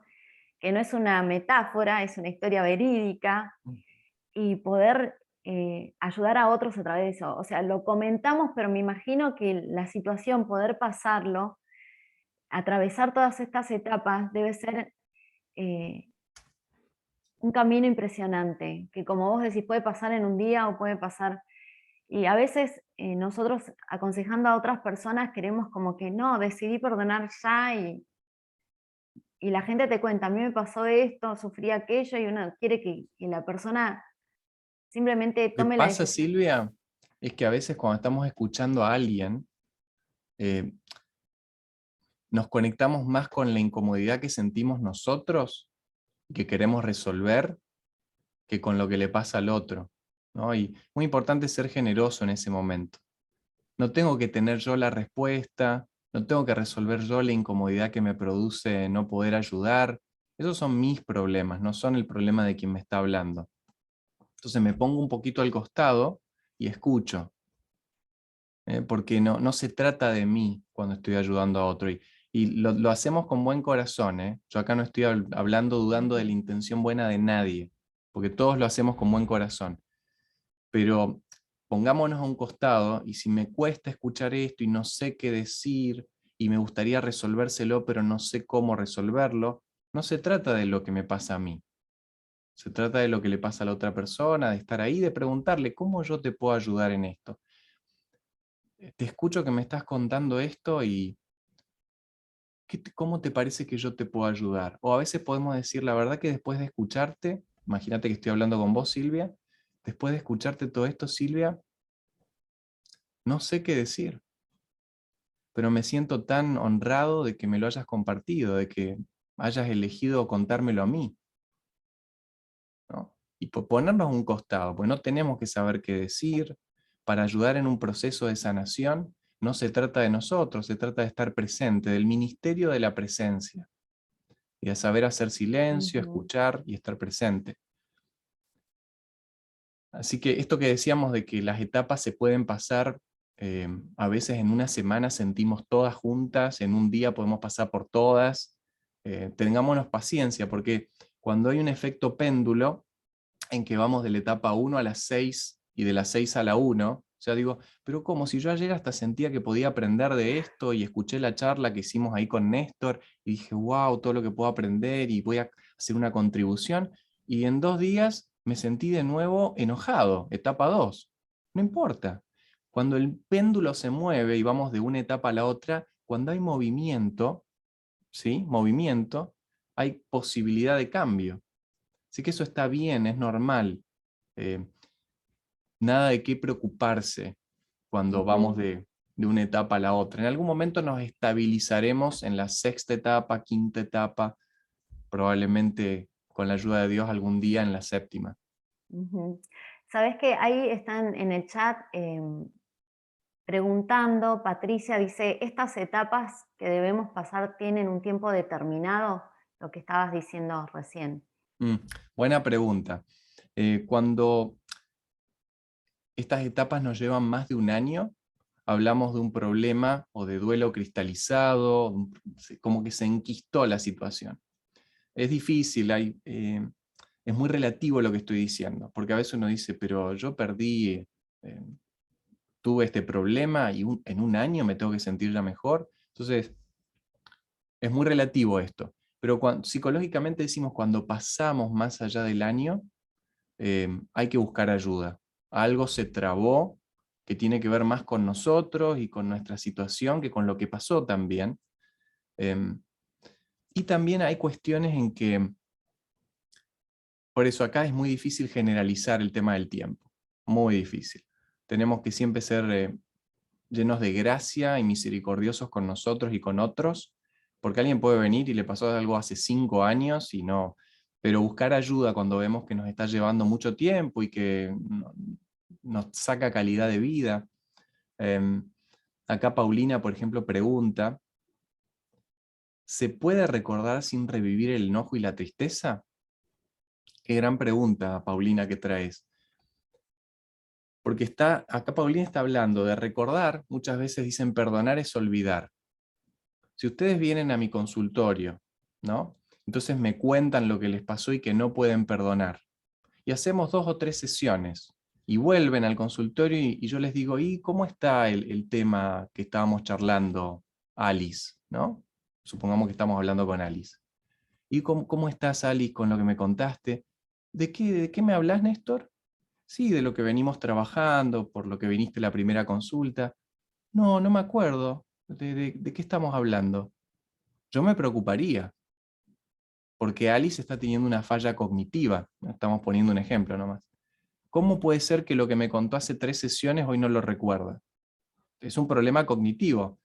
que no es una metáfora, es una historia verídica, y poder ayudar a otros a través de eso. O sea, lo comentamos, pero me imagino que la situación, poder pasarlo, atravesar todas estas etapas, debe ser eh, un camino impresionante, que como vos decís, puede pasar en un día o puede pasar. Y a veces nosotros aconsejando a otras personas queremos como que no, decidí perdonar ya y la gente te cuenta, a mí me pasó esto, sufrí aquello y uno quiere que la persona simplemente Lo que tome la pasa, decisión. Silvia, es que a veces cuando estamos escuchando a alguien, eh, nos conectamos más con la incomodidad que sentimos nosotros y que queremos resolver que con lo que le pasa al otro, ¿no? Y muy importante ser generoso en ese momento. No tengo que tener yo la respuesta, no tengo que resolver yo la incomodidad que me produce no poder ayudar. Esos son mis problemas, no son el problema de quien me está hablando. Entonces me pongo un poquito al costado y escucho, porque no se trata de mí cuando estoy ayudando a otro. Y lo hacemos con buen corazón. Yo acá no estoy hablando, dudando de la intención buena de nadie, porque todos lo hacemos con buen corazón. Pero pongámonos a un costado y si me cuesta escuchar esto y no sé qué decir y me gustaría resolvérselo, pero no sé cómo resolverlo, no se trata de lo que me pasa a mí. Se trata de lo que le pasa a la otra persona, de estar ahí, de preguntarle, ¿cómo yo te puedo ayudar en esto? Te escucho que me estás contando esto y ¿cómo te parece que yo te puedo ayudar? O a veces podemos decir, la verdad que después de escucharte, imagínate que estoy hablando con vos, Silvia, después de escucharte todo esto, Silvia, no sé qué decir, pero me siento tan honrado de que me lo hayas compartido, de que hayas elegido contármelo a mí, ¿no? Y ponernos a un costado, pues no tenemos que saber qué decir. Para ayudar en un proceso de sanación, no se trata de nosotros, se trata de estar presente, del ministerio de la presencia, y de saber hacer silencio, Ujú. escuchar y estar presente. Así que esto que decíamos de que las etapas se pueden pasar A veces en una semana sentimos todas juntas, en un día podemos pasar por todas. Tengámonos paciencia, porque cuando hay un efecto péndulo, en que vamos de la etapa 1 a las 6 y de las 6 a la 1, o sea, digo, pero como si yo ayer hasta sentía que podía aprender de esto y escuché la charla que hicimos ahí con Néstor y dije, wow, todo lo que puedo aprender y voy a hacer una contribución, y en 2 días me sentí de nuevo enojado, etapa 2. No importa. Cuando el péndulo se mueve y vamos de una etapa a la otra, cuando hay movimiento, ¿sí? Movimiento, hay posibilidad de cambio. Así que eso está bien, es normal. Eh, Nada de qué preocuparse cuando vamos Ujú. de una etapa a la otra. En algún momento nos estabilizaremos en la sexta etapa, quinta etapa, probablemente con la ayuda de Dios algún día en la séptima. Ujú. Sabes que ahí están en el chat preguntando, Patricia dice, ¿estas etapas que debemos pasar tienen un tiempo determinado? Lo que estabas diciendo recién. Mm, Buena pregunta. Cuando estas etapas nos llevan más de un año, hablamos de un problema o de duelo cristalizado, como que se enquistó la situación. Es difícil, es muy relativo lo que estoy diciendo, porque a veces uno dice, pero yo perdí, eh, tuve este problema y en un año me tengo que sentir ya mejor. Entonces, es muy relativo esto. Pero psicológicamente decimos, cuando pasamos más allá del año, hay que buscar ayuda. Algo se trabó que tiene que ver más con nosotros y con nuestra situación que con lo que pasó también. Em, y también hay cuestiones en que, por eso acá es muy difícil generalizar el tema del tiempo, muy difícil. Tenemos que siempre ser llenos de gracia y misericordiosos con nosotros y con otros, porque alguien puede venir y le pasó algo hace 5 años y no, pero buscar ayuda cuando vemos que nos está llevando mucho tiempo y que nos saca calidad de vida. Em, Acá Paulina, por ejemplo, pregunta, ¿se puede recordar sin revivir el enojo y la tristeza? Qué gran pregunta, Paulina, que traes. Porque acá Paulina está hablando de recordar, muchas veces dicen perdonar es olvidar. Si ustedes vienen a mi consultorio, ¿no? Entonces me cuentan lo que les pasó y que no pueden perdonar. Y hacemos 2 o 3 sesiones y vuelven al consultorio y yo les digo, ¿y cómo está el tema que estábamos charlando, Alice? ¿No? Supongamos que estamos hablando con Alice. ¿Y cómo estás, Alice, con lo que me contaste? ¿De qué me hablas, Néstor? Sí, de lo que venimos trabajando, por lo que viniste la primera consulta. No, no me acuerdo. ¿De qué estamos hablando? Yo me preocuparía, porque Alice está teniendo una falla cognitiva. Estamos poniendo un ejemplo nomás. ¿Cómo puede ser que lo que me contó hace 3 sesiones hoy no lo recuerda? Es un problema cognitivo.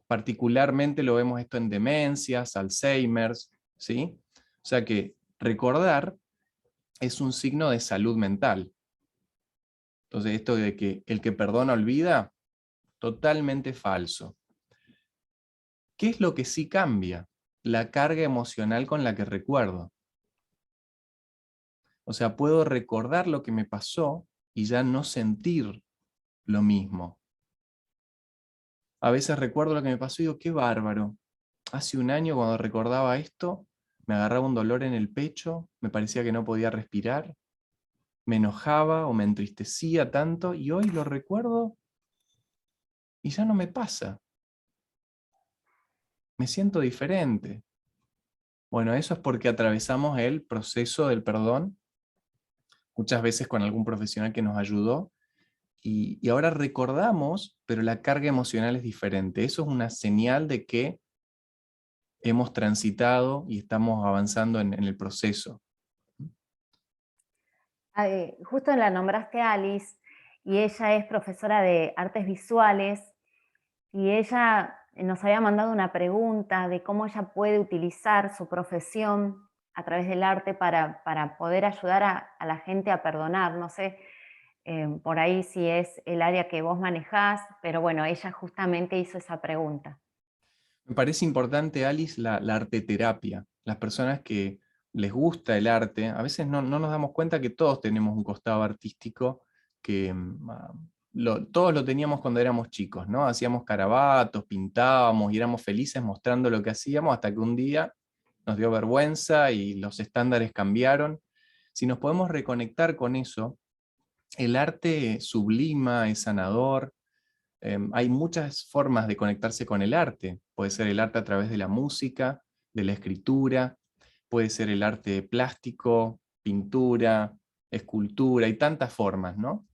Particularmente lo vemos esto en demencias, Alzheimer's, ¿sí? O sea que recordar es un signo de salud mental. Entonces esto de que el que perdona olvida, totalmente falso. ¿Qué es lo que sí cambia? La carga emocional con la que recuerdo. O sea, puedo recordar lo que me pasó y ya no sentir lo mismo. A veces recuerdo lo que me pasó y digo, qué bárbaro. Hace un año cuando recordaba esto, me agarraba un dolor en el pecho, me parecía que no podía respirar, me enojaba o me entristecía tanto y hoy lo recuerdo y ya no me pasa. Me siento diferente. Bueno, eso es porque atravesamos el proceso del perdón, muchas veces con algún profesional que nos ayudó, y ahora recordamos, pero la carga emocional es diferente. Eso es una señal de que hemos transitado y estamos avanzando en el proceso. Justo la nombraste a Alice y ella es profesora de artes visuales y ella nos había mandado una pregunta de cómo ella puede utilizar su profesión a través del arte para poder ayudar a la gente a perdonar. No sé por ahí si es el área que vos manejás, pero bueno, ella justamente hizo esa pregunta. Me parece importante, Alice, la arteterapia. Las personas que les gusta el arte, a veces no nos damos cuenta que todos tenemos un costado artístico que todos lo teníamos cuando éramos chicos, ¿no? Hacíamos carabatos, pintábamos y éramos felices mostrando lo que hacíamos hasta que un día nos dio vergüenza y los estándares cambiaron. Si nos podemos reconectar con eso, el arte sublima, es sanador. Hay muchas formas de conectarse con el arte. Puede ser el arte a través de la música, de la escritura, puede ser el arte plástico, pintura, escultura, y tantas formas, ¿no?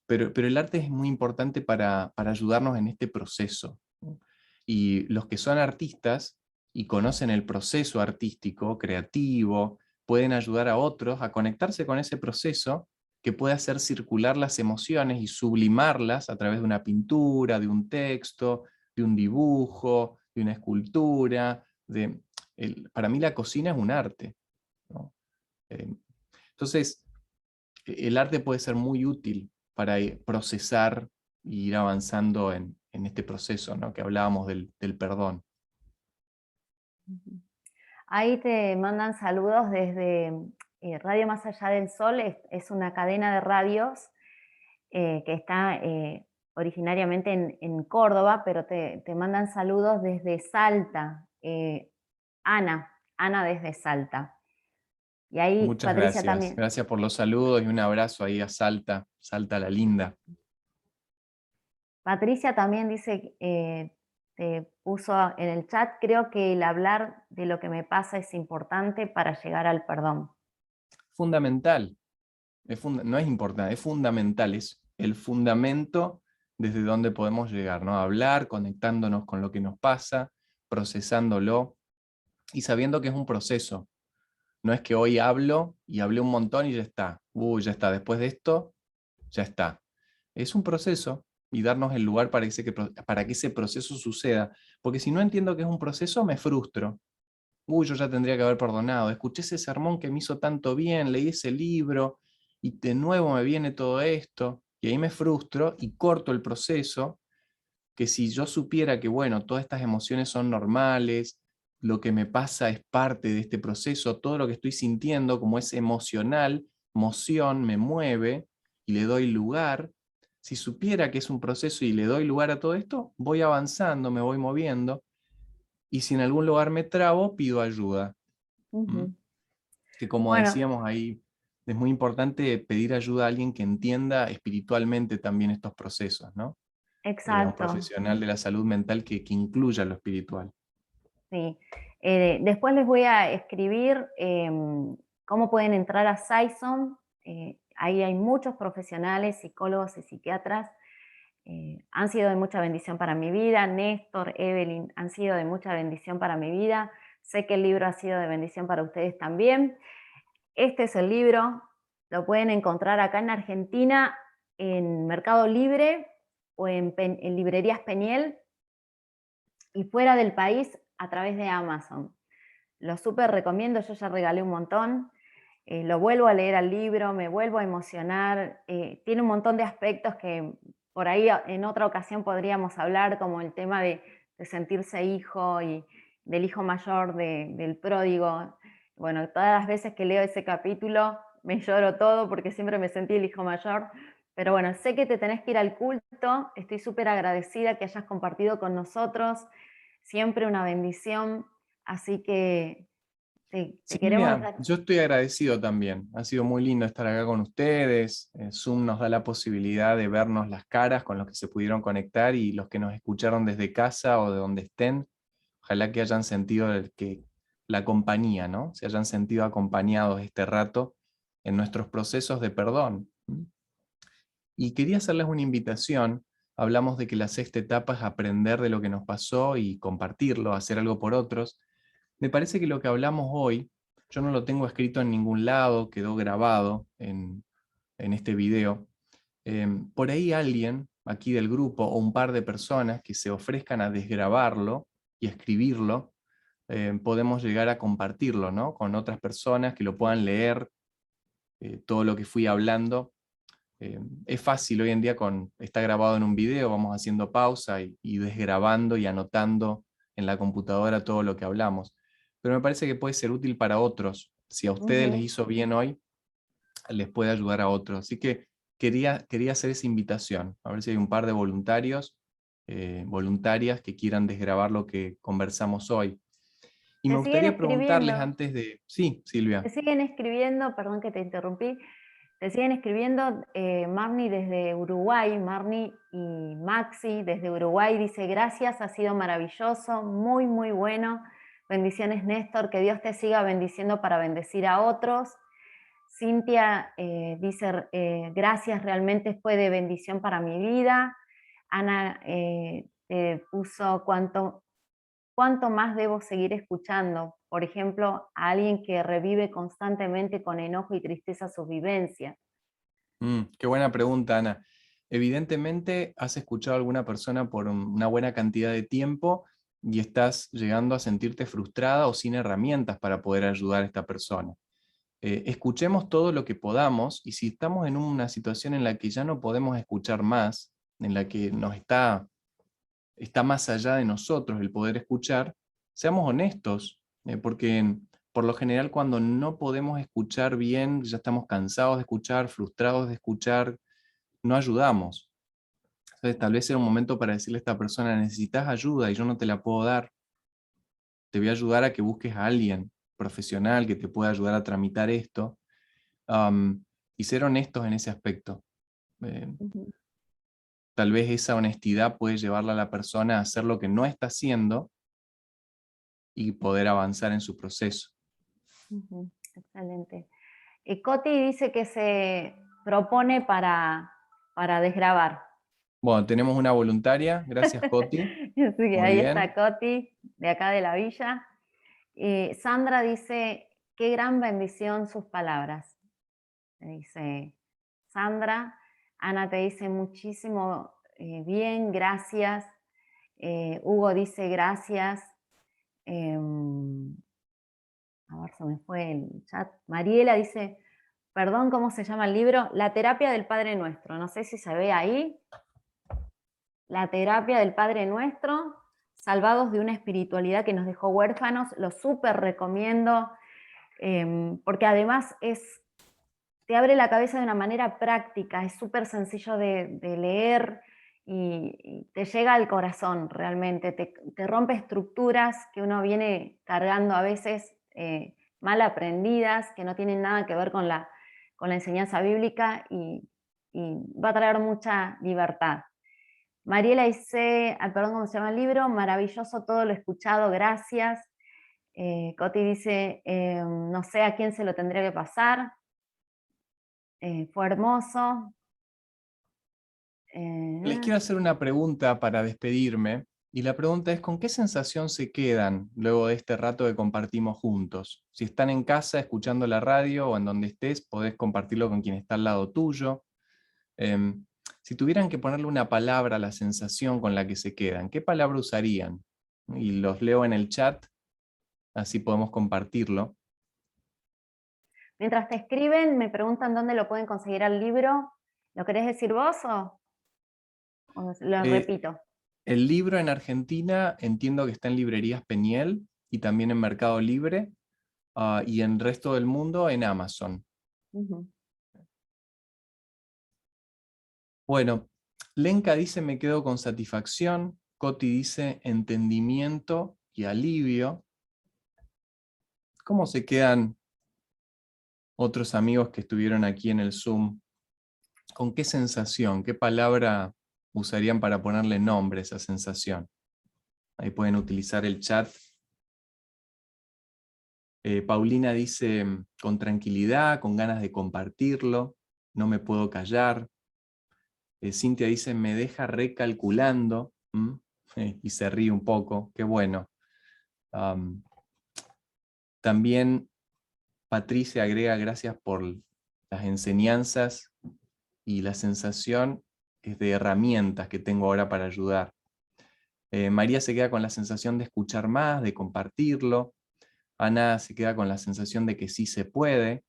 Pero el arte es muy importante para ayudarnos en este proceso, ¿no? Y los que son artistas y conocen el proceso artístico, creativo, pueden ayudar a otros a conectarse con ese proceso que puede hacer circular las emociones y sublimarlas a través de una pintura, de un texto, de un dibujo, de una escultura. Para mí la cocina es un arte, ¿no? Eh, Entonces, el arte puede ser muy útil para procesar e ir avanzando en este proceso, ¿no? Que hablábamos del perdón. Ahí te mandan saludos desde Radio Más Allá del Sol, es una cadena de radios que está originariamente en Córdoba, pero te mandan saludos desde Salta, Ana desde Salta. Y ahí Muchas Patricia gracias. también. Gracias por los saludos y un abrazo ahí a Salta, Salta la linda. Patricia también dice, te puso en el chat, creo que el hablar de lo que me pasa es importante para llegar al perdón. Fundamental. No es importante, es fundamental. Es el fundamento desde donde podemos llegar, ¿no? Hablar, conectándonos con lo que nos pasa, procesándolo y sabiendo que es un proceso. No es que hoy hablo y hablé un montón y ya está. Ya está. Después de esto, ya está. Es un proceso y darnos el lugar para que ese proceso suceda. Porque si no entiendo que es un proceso, me frustro. Yo ya tendría que haber perdonado. Escuché ese sermón que me hizo tanto bien, leí ese libro y de nuevo me viene todo esto. Y ahí me frustro y corto el proceso, que si yo supiera que, bueno, todas estas emociones son normales, lo que me pasa es parte de este proceso, todo lo que estoy sintiendo como es emocional, emoción me mueve y le doy lugar. Si supiera que es un proceso y le doy lugar a todo esto, voy avanzando, me voy moviendo, y si en algún lugar me trabo, pido ayuda. ¿Mm? Ujú. Que como Bueno, decíamos ahí, es muy importante pedir ayuda a alguien que entienda espiritualmente también estos procesos, ¿no? A un exacto. profesional de la salud mental que incluya lo espiritual. Sí. Después les voy a escribir cómo pueden entrar a Saison. Ahí hay muchos profesionales, psicólogos y psiquiatras. Han sido de mucha bendición para mi vida. Néstor, Evelyn, han sido de mucha bendición para mi vida. Sé que el libro ha sido de bendición para ustedes también. Este es el libro. Lo pueden encontrar acá en Argentina, en Mercado Libre o en librerías Peniel, y fuera del país a través de Amazon. Lo súper recomiendo, yo ya regalé un montón, lo vuelvo a leer al libro, me vuelvo a emocionar, tiene un montón de aspectos que por ahí en otra ocasión podríamos hablar, como el tema de sentirse hijo y del hijo mayor, del pródigo. Bueno, todas las veces que leo ese capítulo me lloro todo porque siempre me sentí el hijo mayor. Pero bueno, sé que te tenés que ir al culto, estoy súper agradecida que hayas compartido con nosotros, siempre una bendición, así que te queremos Silvia, dar. yo estoy agradecido también. Ha sido muy lindo estar acá con ustedes. Zoom nos da la posibilidad de vernos las caras con los que se pudieron conectar y los que nos escucharon desde casa o de donde estén. Ojalá que hayan sentido la compañía, ¿no? Se hayan sentido acompañados este rato en nuestros procesos de perdón. Y quería hacerles una invitación. Hablamos de que la sexta etapa es aprender de lo que nos pasó y compartirlo, hacer algo por otros. Me parece que lo que hablamos hoy, yo no lo tengo escrito en ningún lado, quedó grabado en este video. Por ahí alguien aquí del grupo o un par de personas que se ofrezcan a desgrabarlo y escribirlo, podemos llegar a compartirlo, ¿no? Con otras personas que lo puedan leer, todo lo que fui hablando. Es fácil hoy en día, está grabado en un video, vamos haciendo pausa y desgrabando y anotando en la computadora todo lo que hablamos. Pero me parece que puede ser útil para otros. Si a ustedes les Ujú. hizo bien hoy, les puede ayudar a otros. Así que quería hacer esa invitación, a ver si hay un par de voluntarios, voluntarias que quieran desgravar lo que conversamos hoy. Y me Te siguen gustaría preguntarles escribiendo, antes de... Sí, Silvia. te siguen escribiendo, perdón que te interrumpí, te siguen escribiendo Marni desde Uruguay, Marni y Maxi desde Uruguay dice, gracias, ha sido maravilloso, muy, muy bueno. Bendiciones, Néstor, que Dios te siga bendiciendo para bendecir a otros. Cintia dice, gracias, realmente fue de bendición para mi vida. Ana puso cuánto más debo seguir escuchando. Por ejemplo, a alguien que revive constantemente con enojo y tristeza sus vivencias. Qué buena pregunta, Ana. Evidentemente has escuchado a alguna persona por una buena cantidad de tiempo y estás llegando a sentirte frustrada o sin herramientas para poder ayudar a esta persona. Escuchemos todo lo que podamos y si estamos en una situación en la que ya no podemos escuchar más, en la que está más allá de nosotros el poder escuchar, seamos honestos, porque por lo general cuando no podemos escuchar bien, ya estamos cansados de escuchar, frustrados de escuchar, no ayudamos. Entonces tal vez sea un momento para decirle a esta persona, necesitas ayuda y yo no te la puedo dar, te voy a ayudar a que busques a alguien profesional que te pueda ayudar a tramitar esto, y ser honestos en ese aspecto. Eh, Ujú, Tal vez esa honestidad puede llevarla a la persona a hacer lo que no está haciendo y poder avanzar en su proceso. ujú, excelente. Coti dice que se propone para desgrabar. Bueno, tenemos una voluntaria, gracias Coti, Así que muy ahí bien. está Coti, de acá de la villa. Sandra dice, qué gran bendición sus palabras. Dice Sandra. Ana te dice muchísimo bien, gracias. Hugo dice gracias. A ver, se me fue el chat. Mariela dice, perdón, ¿cómo se llama el libro? La terapia del Padre Nuestro. No sé si se ve ahí. La terapia del Padre Nuestro, salvados de una espiritualidad que nos dejó huérfanos. Lo súper recomiendo, porque además te abre la cabeza de una manera práctica, es súper sencillo de leer y te llega al corazón realmente, te rompe estructuras que uno viene cargando a veces mal aprendidas, que no tienen nada que ver con la enseñanza bíblica y va a traer mucha libertad. Mariela dice, perdón, ¿cómo se llama el libro? Maravilloso todo lo escuchado, gracias. Coti dice, no sé a quién se lo tendría que pasar. Fue hermoso. Les Eh, quiero hacer una pregunta para despedirme, y la pregunta es, ¿con qué sensación se quedan luego de este rato que compartimos juntos? Si están en casa escuchando la radio o en donde estés, podés compartirlo con quien está al lado tuyo. Em, si tuvieran que ponerle una palabra a la sensación con la que se quedan, ¿qué palabra usarían? Y los leo en el chat, así podemos compartirlo. Mientras te escriben, me preguntan dónde lo pueden conseguir al libro. ¿Lo querés decir vos o lo Eh, repito? el libro en Argentina entiendo que está en librerías Peniel y también en Mercado Libre, y en el resto del mundo en Amazon. Ujú. Bueno, Lenka dice me quedo con satisfacción, Coti dice entendimiento y alivio. ¿Cómo se quedan otros amigos que estuvieron aquí en el Zoom? ¿Con qué sensación, qué palabra usarían para ponerle nombre a esa sensación? Ahí pueden utilizar el chat. Paulina dice con tranquilidad, con ganas de compartirlo, no me puedo callar. Cintia dice me deja recalculando, y se ríe un poco, qué bueno. Am, También Patricia agrega gracias por las enseñanzas y la sensación es de herramientas que tengo ahora para ayudar. María se queda con la sensación de escuchar más, de compartirlo. Ana se queda con la sensación de que sí se puede.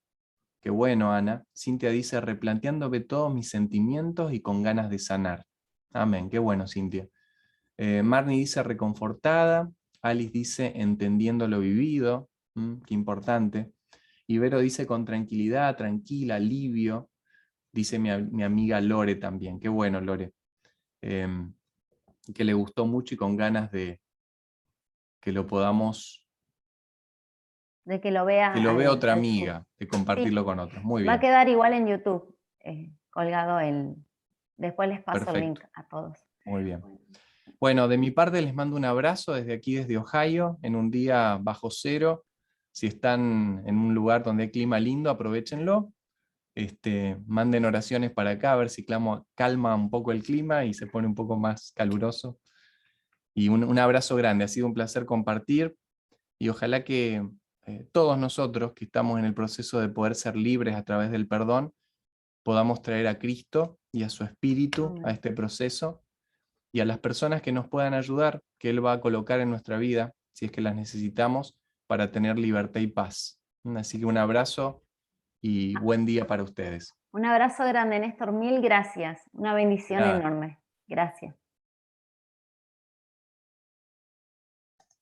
Qué bueno, Ana. Cintia dice, replanteándome todos mis sentimientos y con ganas de sanar. Amén, qué bueno, Cintia. Marnie dice, reconfortada. Alice dice, entendiendo lo vivido. Qué importante. Ibero dice, con tranquilidad, tranquila, alivio. dice mi amiga Lore también. Qué bueno, Lore. Que le gustó mucho y con ganas de que lo podamos, De que lo que vea lo vea otra al YouTube. amiga, de compartirlo Sí, con otros. Muy va a bien, quedar igual en YouTube, colgado después les paso el link perfecto, a todos. muy bien. Bueno, de mi parte les mando un abrazo desde aquí, desde Ohio, en un día bajo cero. Si están en un lugar donde hay clima lindo, aprovechenlo. Manden oraciones para acá, a ver si calma un poco el clima y se pone un poco más caluroso. Y un abrazo grande, ha sido un placer compartir y ojalá que todos nosotros que estamos en el proceso de poder ser libres a través del perdón, podamos traer a Cristo y a su Espíritu a Amén. este proceso y a las personas que nos puedan ayudar, que Él va a colocar en nuestra vida, si es que las necesitamos, para tener libertad y paz. Así que un abrazo y buen día para ustedes. Un abrazo grande, Néstor, mil gracias. Una bendición Nada. enorme. Gracias.